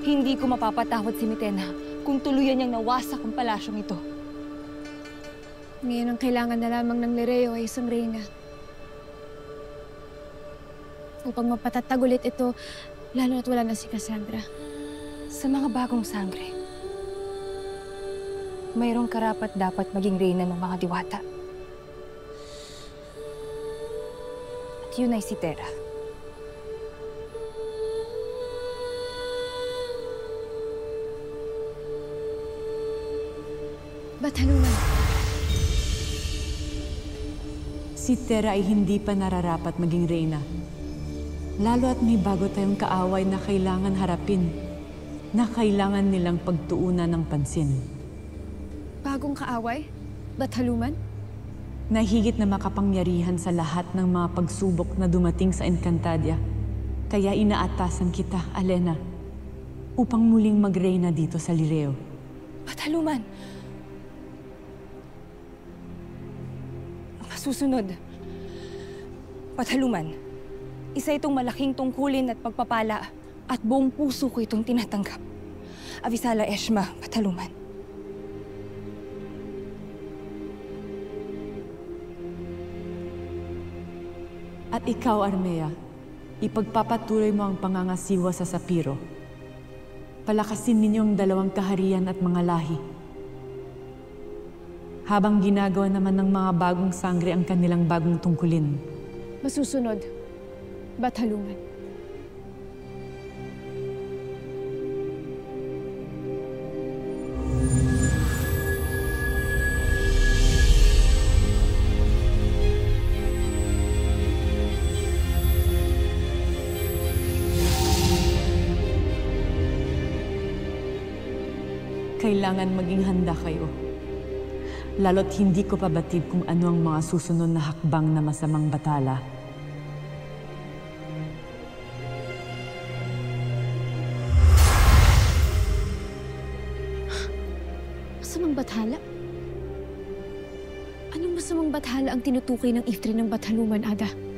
Hindi ko mapapatawad si Mitena kung tuluyan niyang nawasak ang palasyong ito. Ngayon ang kailangan na lamang ng Lireo ay isang reyna. Upang mapatatag ulit ito, lalo na't wala na si Cassandra. Sa mga bagong sangre, mayroong karapat dapat maging reyna ng mga diwata. At yun ay si Terra. Bataluman. Si Terra ay hindi pa nararapat maging reyna. Lalo at may bago tayong kaaway na kailangan harapin, na kailangan nilang pagtuunan ng pansin. Bagong kaaway? Bataluman? Na higit na makapangyarihan sa lahat ng mga pagsubok na dumating sa Encantadia. Kaya inaatasan kita, Alena, upang muling magreyna dito sa Lireo. Bataluman! Susunod. Bataluman, isa itong malaking tungkulin at pagpapala at buong puso ko itong tinatanggap. Avisala Eshma, Bataluman. At ikaw, Armea, ipagpapatuloy mo ang pangangasiwa sa Sapiro. Palakasin ninyo ang dalawang kaharian at mga lahi. Habang ginagawa naman ng mga bagong sangre ang kanilang bagong tungkulin. Masusunod. Bataluman. Kailangan maging handa kayo. Lalo't hindi ko pabatid kung ano ang mga susunod na hakbang na masamang batala. Masamang bathala? Anong masamang bathala ang tinutukoy ng Ifrit ng Bataluman, Ada?